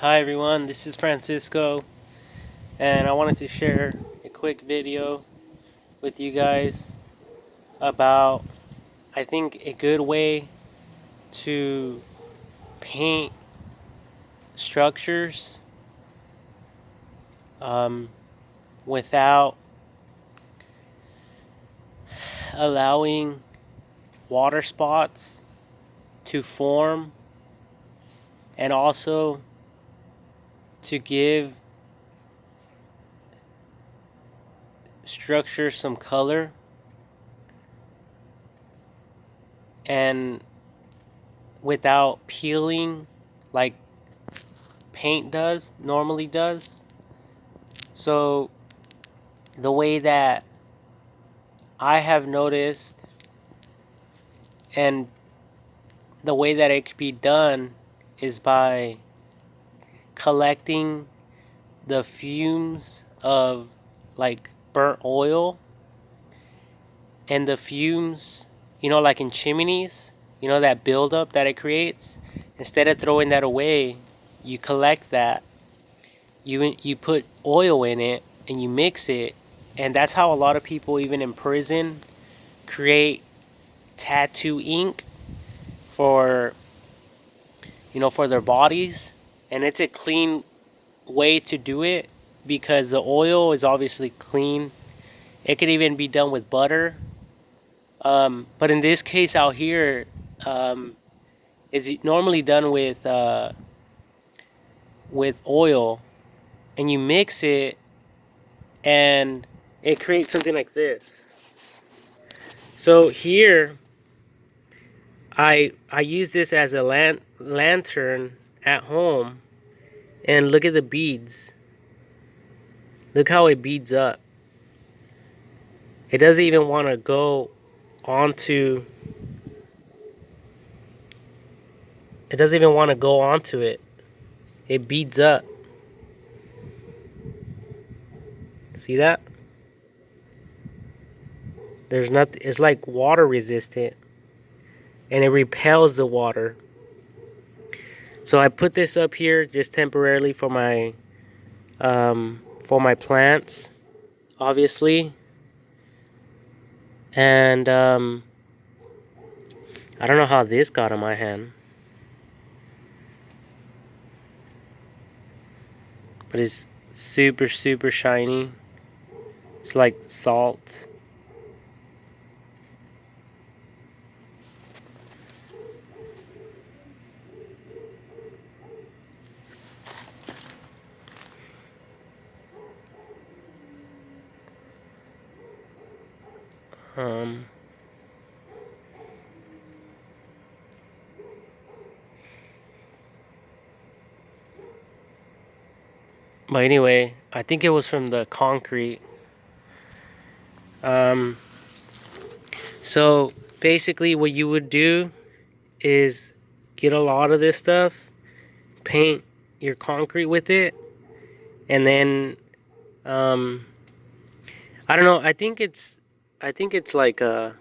Hi everyone, this is Francisco, and I wanted to share a quick video with you guys about, I think, a good way to paint structures um, without allowing water spots to form, and also to give structure some color and without peeling like paint normally does. So the way that I have noticed, and the way that it could be done, is by collecting the fumes of like burnt oil and the fumes, like in chimneys, that buildup that it creates. Instead of throwing that away, you collect that. You put oil in it and you mix it, and that's how a lot of people, even in prison, create tattoo ink for for their bodies. And it's a clean way to do it because the oil is obviously clean. It could even be done with butter, but in this case out here, um, it's normally done with oil, and you mix it and it creates something like this. So here I use this as a lantern at home, and look at the beads. Look how it beads up. It doesn't even want to go onto it doesn't even want to go onto it. It beads up. See that? There's nothing. It's like water resistant, and it repels the water. So I put this up here just temporarily for my plants, obviously. And I don't know how this got on my hand, but it's super super shiny. It's like salt. Um, but anyway, I think it was from the concrete. Um, so basically, what you would do is get a lot of this stuff, paint your concrete with it, and then um, I don't know. I think it's like I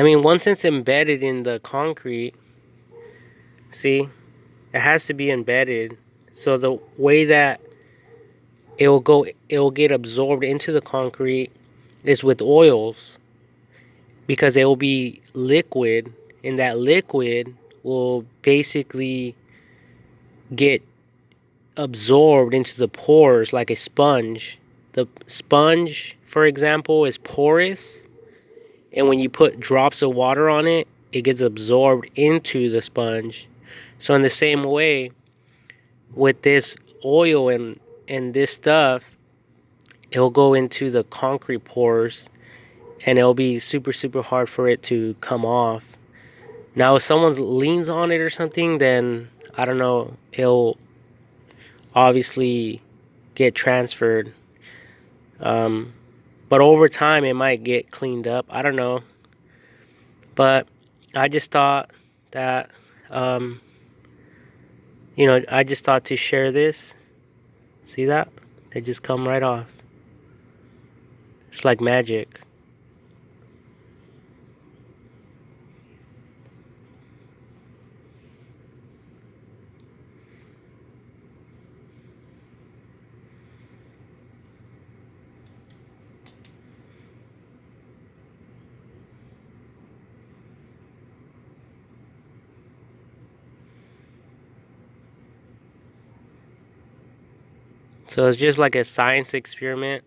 mean, once it's embedded in the concrete, see, it has to be embedded. So the way that it will get absorbed into the concrete is with oils, because it will be liquid, and that liquid will basically get absorbed into the pores like a sponge. The sponge, for example, is porous, and when you put drops of water on it, it gets absorbed into the sponge. So in the same way, with this oil and this stuff, it'll go into the concrete pores, and it'll be super super hard for it to come off. Now if someone leans on it or something, then I don't know, it'll obviously get transferred. um, but over time it might get cleaned up, I don't know. But I just thought that um, I just thought to share this. See that? They just come right off. It's like magic. So it's just like a science experiment.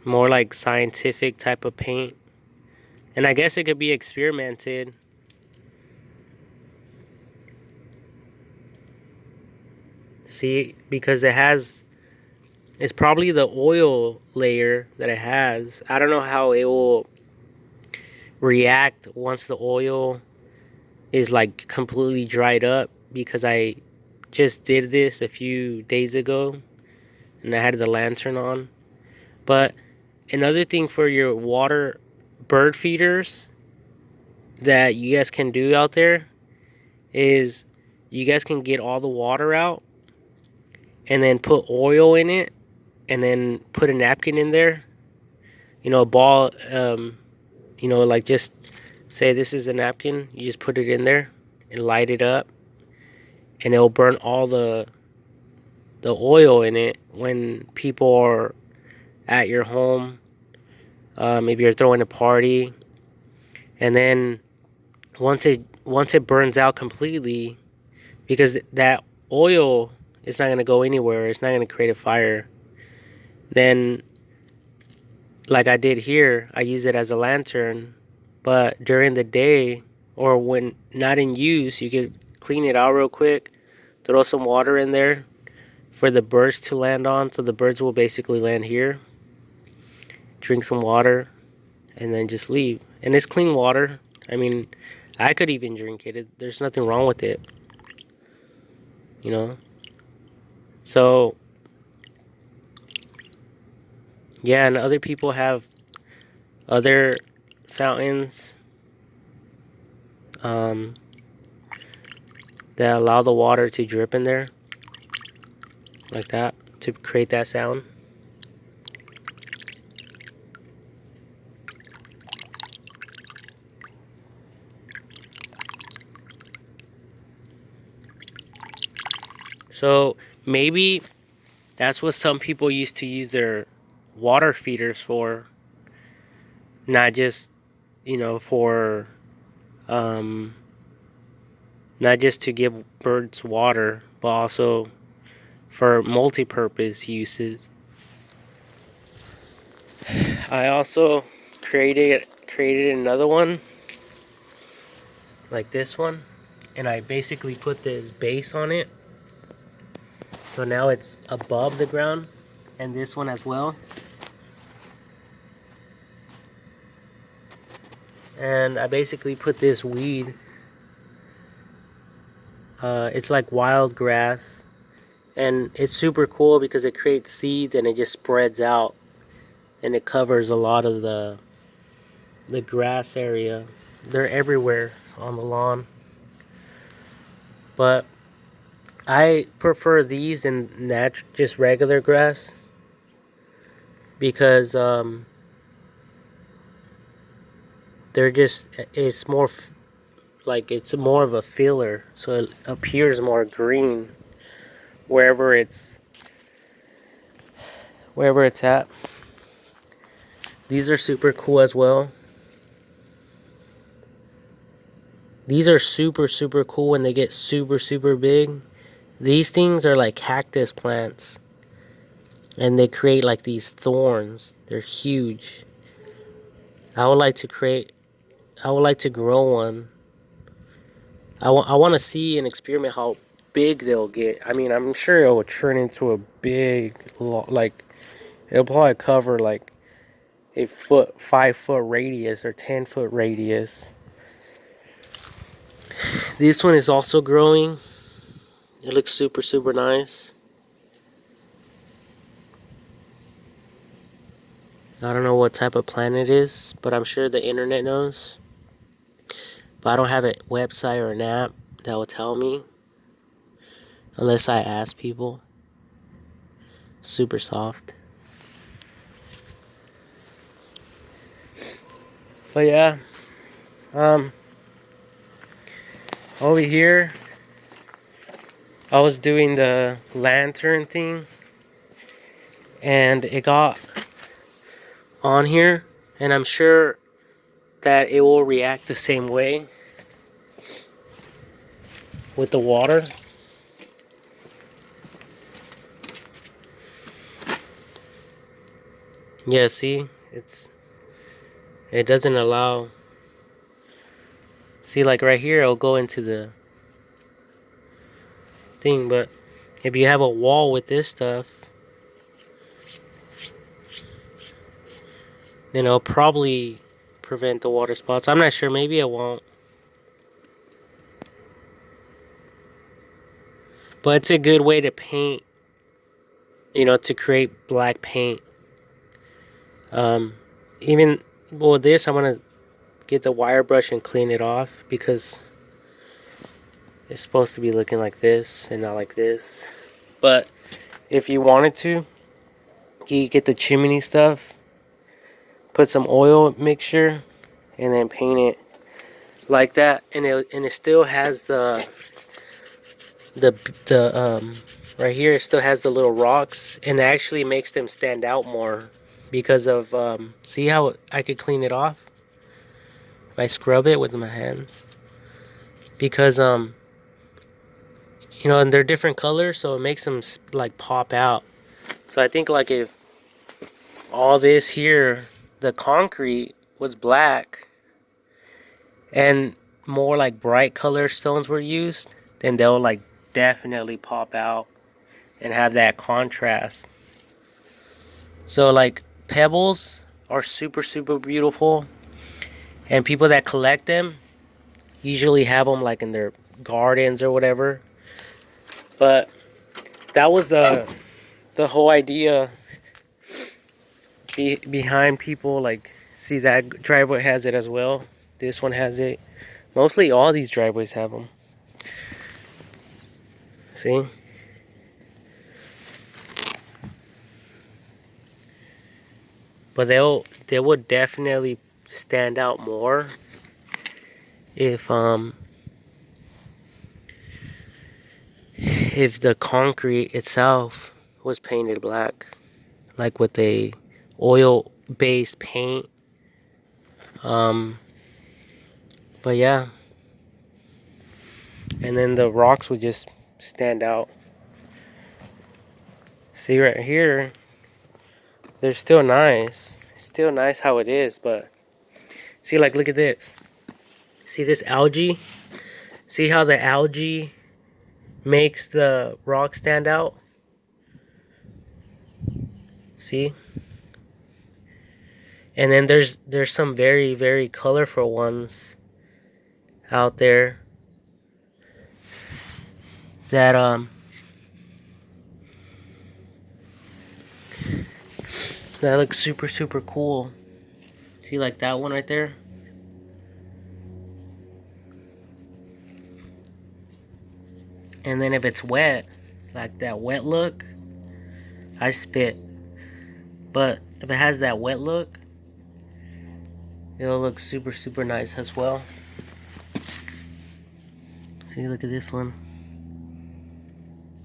More like scientific type of paint. And I guess it could be experimented. See, because it's probably the oil layer that it has. I don't know how it will react once the oil is like completely dried up, because I just did this a few days ago and I had the lantern on. But another thing for your water bird feeders that you guys can do out there is you guys can get all the water out and then put oil in it and then put a napkin in there. You know, a ball, you know, like just say this is a napkin. You just put it in there and light it up, and it'll burn all the oil in it when people are at your home. If you're throwing a party, and then once it burns out completely, because that oil is not going to go anywhere, it's not going to create a fire, then like I did here, I use it as a lantern. But during the day or when not in use, you could clean it out real quick, throw some water in there for the birds to land on. So the birds will basically land here, drink some water, and then just leave. And it's clean water. I mean, I could even drink it. There's nothing wrong with it, you know? So, yeah, and other people have other fountains that allow the water to drip in there like that to create that sound. So maybe that's what some people used to use their water feeders for, not just, you know, for um, not just to give birds water, but also for multi-purpose uses. I also created another one like this one, and I basically put this base on it, so now it's above the ground, and this one as well. And I basically put this weed, it's like wild grass, and it's super cool because it creates seeds and it just spreads out and it covers a lot of the grass area. They're everywhere on the lawn, but I prefer these than just regular grass, because they're just, it's more like it's more of a filler, so it appears more green wherever it's at. These are super cool as well. These are super cool when they get super big. These things are like cactus plants, and they create like these thorns. They're huge. I would like to grow one. I want to see and experiment how big they'll get. I mean, I'm sure it will turn into a big, like, it'll probably cover like a 5 foot radius or 10 foot radius. This one is also growing. It looks super nice. I don't know what type of plant it is, but I'm sure the internet knows. But I don't have a website or an app that will tell me unless I ask people. Super soft. But yeah, over here I was doing the lantern thing, and it got on here, and I'm sure that it will react the same way. with the water. Yeah, see, it doesn't allow. See, like right here, it'll go into the thing, but if you have a wall with this stuff, then it'll probably prevent the water spots. I'm not sure, maybe it won't. But it's a good way to paint, to create black paint. Even, well, this, I'm going to get the wire brush and clean it off because it's supposed to be looking like this and not like this. But if you wanted to, you get the chimney stuff, put some oil mixture, and then paint it like that, and it still has the right here, it still has the little rocks, and it actually makes them stand out more because of see how I could clean it off if I scrub it with my hands, because and they're different colors, so it makes them like pop out. So I think like if all this here, the concrete was black and more like bright color stones were used, then they'll like definitely pop out and have that contrast. So like pebbles are super super beautiful, and people that collect them usually have them like in their gardens or whatever. But that was the whole idea behind people, like, see, that driveway has it as well. This one has it. Mostly all these driveways have them. See? But they would definitely stand out more if the concrete itself was painted black, like with a oil based paint. But yeah, and then the rocks would just stand out. See right here, they're still nice. It's still nice how it is, but see, like, look at this. See this algae? See how the algae makes the rock stand out? See? And then there's some very very colorful ones out there that that looks super super cool. See, like that one right there? And then if it's wet, like that wet look, I spit. But if it has that wet look, it'll look super super nice as well. See, look at this one.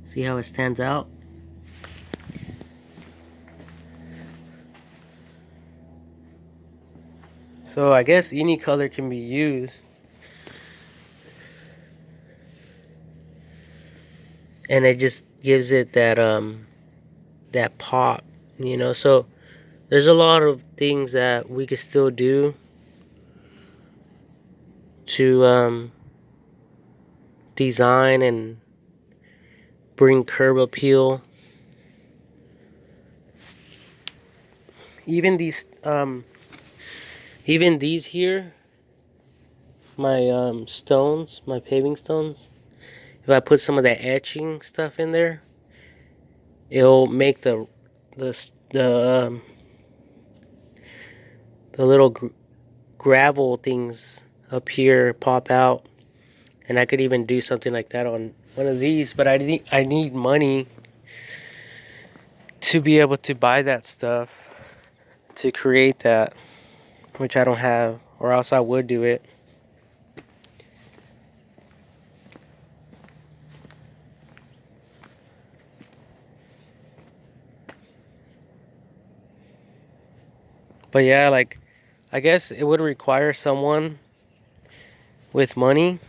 See how it stands out? So I guess any color can be used. And it just gives it that pop, So there's a lot of things that we could still do to design and bring curb appeal. Even these here, my stones, my paving stones, if I put some of that etching stuff in there, it'll make the the little gravel things up here pop out. And I could even do something like that on one of these, but I need money to be able to buy that stuff to create that, which I don't have, or else I would do it. But yeah, like, I guess it would require someone with money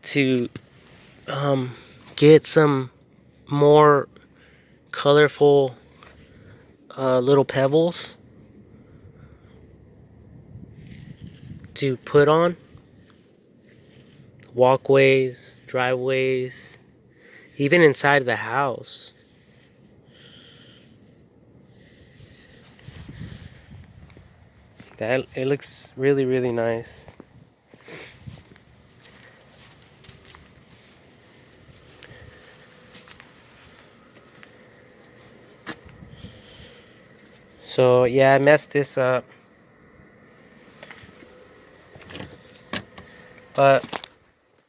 to get some more colorful little pebbles to put on walkways, driveways, even inside the house. That it looks really, really nice. So yeah, I messed this up, but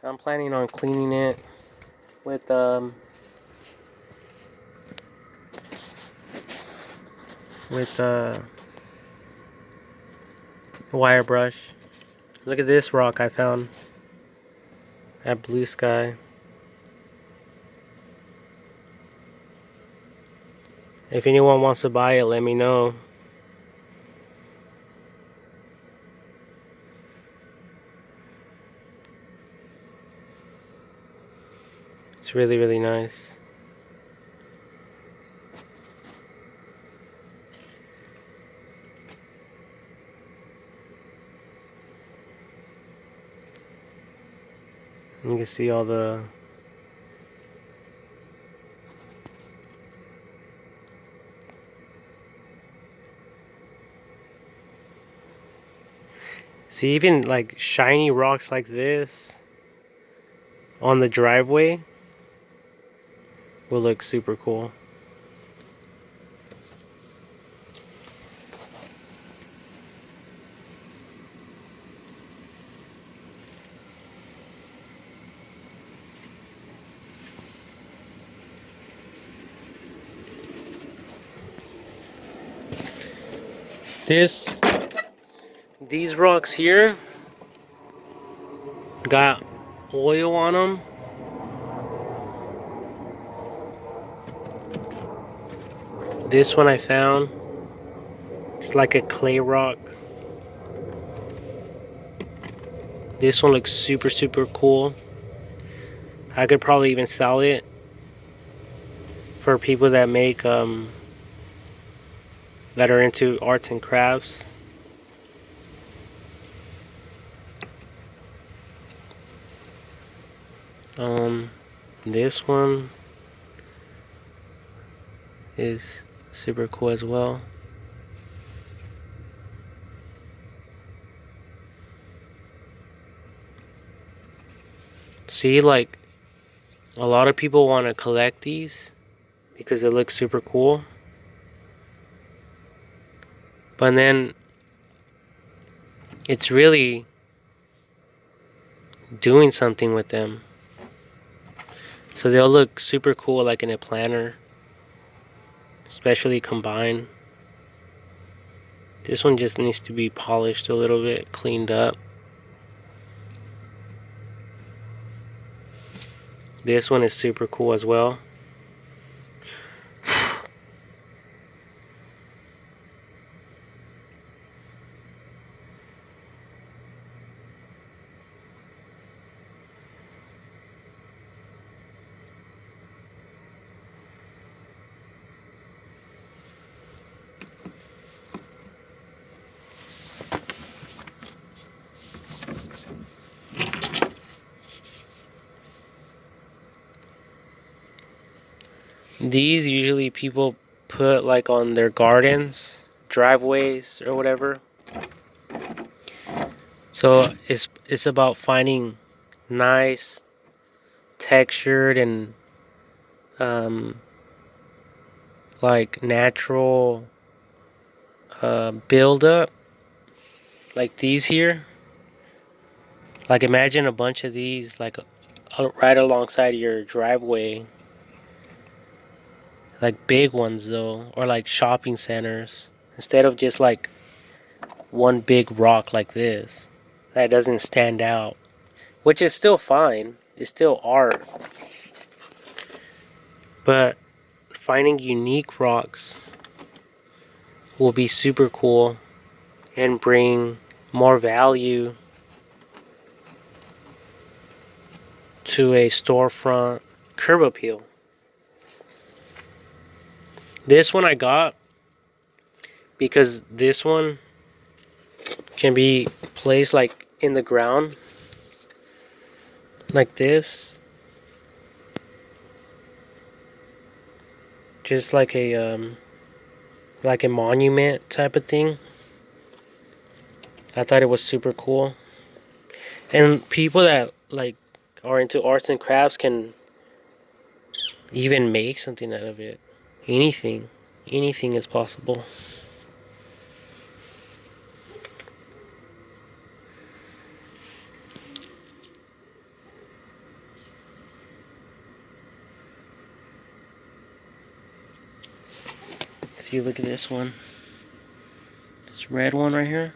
I'm planning on cleaning it with wire brush. Look at this rock I found at Blue Sky. If anyone wants to buy it, let me know. It's really, really nice. You can see all the see, even like shiny rocks like this on the driveway will look super cool. These rocks here got oil on them. This one I found, it's like a clay rock. This one looks super, super cool. I could probably even sell it for people that make that are into arts and crafts. This one is super cool as well. See, like, a lot of people want to collect these because they look super cool. But then it's really doing something with them. So they'll look super cool like in a planner, especially combined. This one just needs to be polished a little bit, cleaned up. This one is super cool as well. These usually people put like on their gardens, driveways, or whatever. So it's about finding nice, textured, and like natural build up, like these here. Like imagine a bunch of these like right alongside your driveway. Like big ones though, or like shopping centers, instead of just like one big rock like this that doesn't stand out, which is still fine, it's still art, but finding unique rocks will be super cool and bring more value to a storefront curb appeal. This one I got because this one can be placed like in the ground like this, just like a monument type of thing. I thought it was super cool, and people that like are into arts and crafts can even make something out of it. Anything is possible. Let's see, look at this one. This red one right here.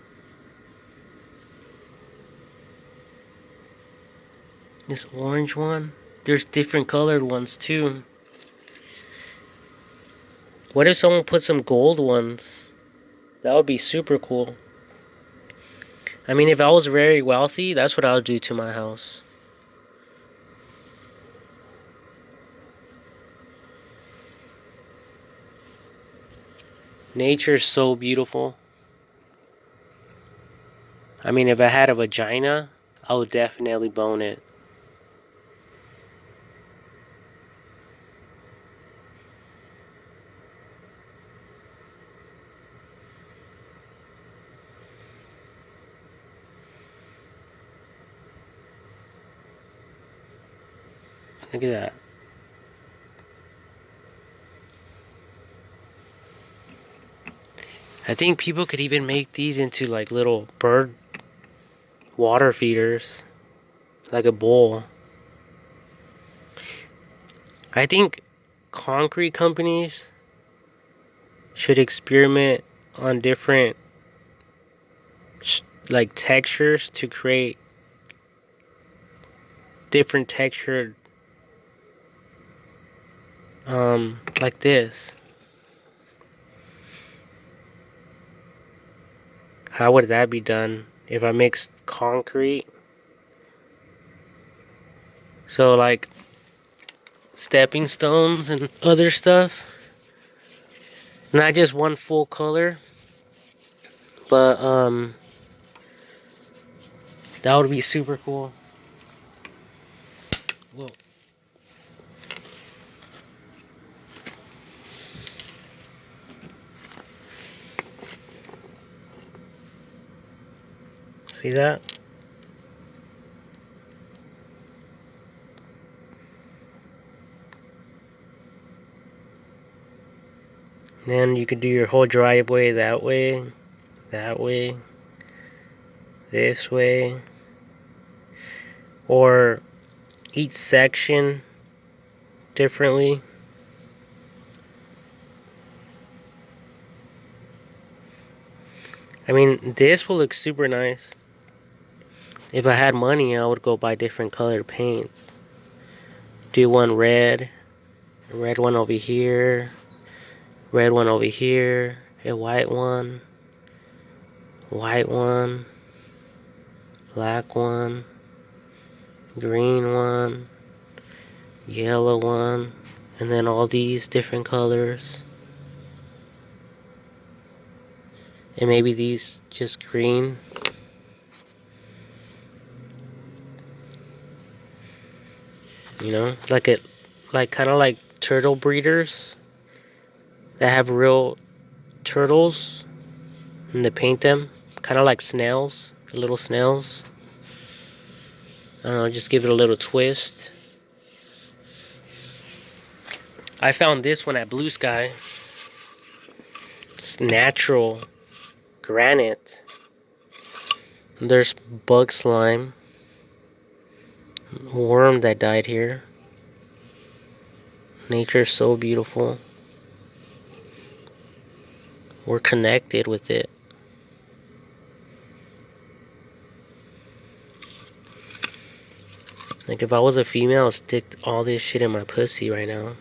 This orange one. There's different colored ones too. What if someone put some gold ones? That would be super cool. I mean, if I was very wealthy, that's what I would do to my house. Nature's so beautiful. I mean, if I had a vagina, I would definitely bone it. Look at that. I think people could even make these into like little bird water feeders. Like a bowl. I think concrete companies should experiment on different like textures to create different textured like this. How would that be done if I mixed concrete? So like stepping stones and other stuff. Not just one full color, but that would be super cool. Whoa. See that? Then you could do your whole driveway that way, this way, or each section differently. I mean, this will look super nice. If I had money, I would go buy different colored paints. Do one red, a red one over here, red one over here, a white one, black one, green one, yellow one, and then all these different colors. And maybe these just green. You know, like kind of like turtle breeders that have real turtles and they paint them kind of like snails, little snails. I don't know, just give it a little twist. I found this one at Blue Sky. It's natural granite. There's bug slime, worm that died here. Nature's so beautiful. We're connected with it. Like if I was a female, I'd stick all this shit in my pussy right now.